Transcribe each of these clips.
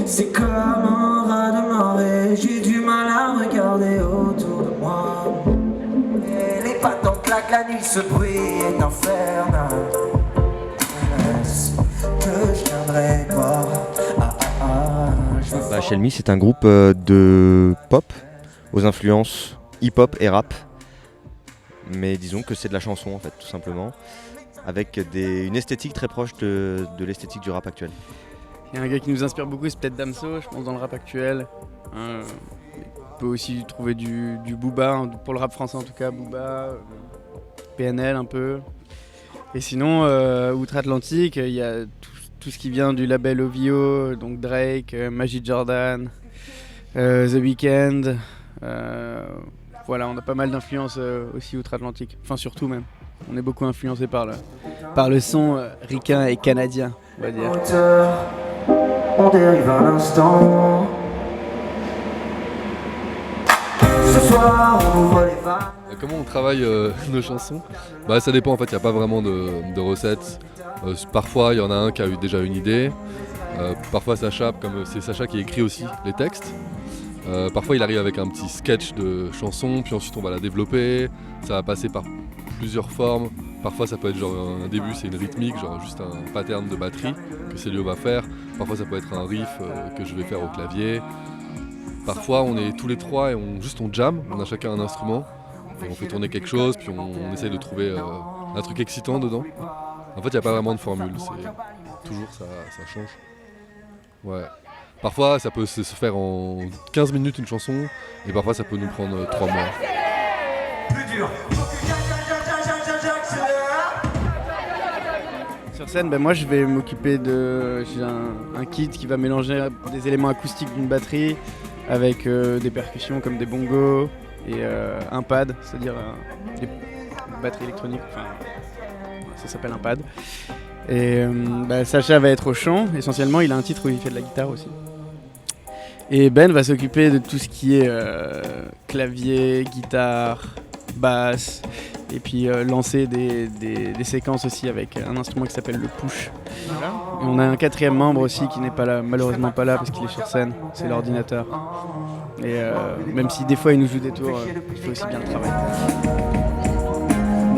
C'est comme un raz de marée, j'ai du mal à regarder autour de moi. Et les patins claquent, la nuit, ce bruit est infernal. Est-ce que je viendrai voir? Shell Me, c'est un groupe de pop aux influences hip-hop et rap. Mais disons que c'est de la chanson en fait, tout simplement, avec une esthétique très proche de l'esthétique du rap actuel. Il y a un gars qui nous inspire beaucoup, c'est peut-être Damso, je pense, dans le rap actuel. On peut aussi trouver du Booba, pour le rap français en tout cas, Booba, PNL un peu. Et sinon, outre-Atlantique, il y a tout ce qui vient du label OVO, donc Drake, Magic Jordan, The Weeknd. Voilà, on a pas mal d'influences aussi outre-Atlantique, enfin surtout même. On est beaucoup influencé par le son ricain et canadien, on va dire. On dérive à l'instant. Ce soir, on ouvre les vannes. Comment on travaille nos chansons ? Ça dépend en fait, il n'y a pas vraiment de recettes. Parfois, il y en a un qui a eu déjà une idée. Parfois, Sacha, comme c'est Sacha qui écrit aussi les textes. Parfois, il arrive avec un petit sketch de chanson, puis ensuite on va la développer. Ça va passer par plusieurs formes. Parfois, ça peut être genre un début, c'est une rythmique, genre juste un pattern de batterie que Célio va faire. Parfois, ça peut être un riff que je vais faire au clavier. Parfois, on est tous les trois et on jam, on a chacun un instrument. Et on fait tourner quelque chose, puis on essaye de trouver un truc excitant dedans. En fait, il n'y a pas vraiment de formule, c'est toujours ça change. Ouais. Parfois, ça peut se faire en 15 minutes une chanson, et parfois, ça peut nous prendre 3 mois. Plus dur. Sur scène, moi je vais m'occuper j'ai un kit qui va mélanger des éléments acoustiques d'une batterie avec des percussions comme des bongos et un pad, c'est-à-dire des batteries électroniques, ça s'appelle un pad. Et Sacha va être au chant, essentiellement il a un titre où il fait de la guitare aussi. Et Ben va s'occuper de tout ce qui est clavier, guitare, basse, et puis lancer des séquences aussi avec un instrument qui s'appelle le push. Voilà. Et on a un quatrième membre aussi qui n'est pas là, malheureusement pas là parce qu'il est sur scène, c'est l'ordinateur. Et même si des fois il nous joue des tours, il fait aussi bien le travail.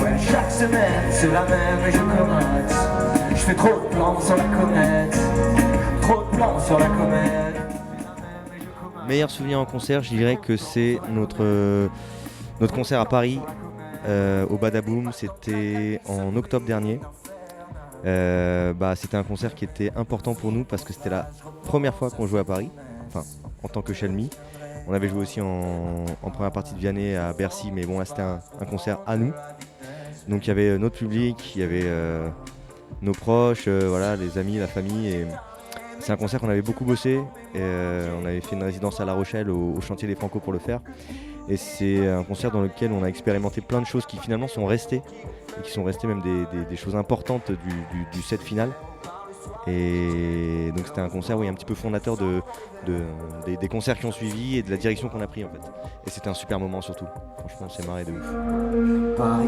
Ouais, chaque semaine c'est la même et je commence. Je fais trop de plans sur la comète. Trop de plans sur la comète. Meilleur souvenir en concert, je dirais que c'est notre concert à Paris au Badaboom, c'était en octobre dernier. C'était un concert qui était important pour nous parce que c'était la première fois qu'on jouait à Paris, en tant que Shell Me. On avait joué aussi en première partie de Vianney à Bercy, mais bon là c'était un concert à nous. Donc il y avait notre public, il y avait nos proches, les amis, la famille. Et c'est un concert qu'on avait beaucoup bossé. On avait fait une résidence à La Rochelle au chantier des Franco pour le faire. Et c'est un concert dans lequel on a expérimenté plein de choses qui finalement sont restées. Et qui sont restées même des choses importantes du set final. Et donc c'était un concert un petit peu fondateur des concerts qui ont suivi et de la direction qu'on a pris en fait. Et c'était un super moment surtout. Franchement on s'est marré de ouf. Paris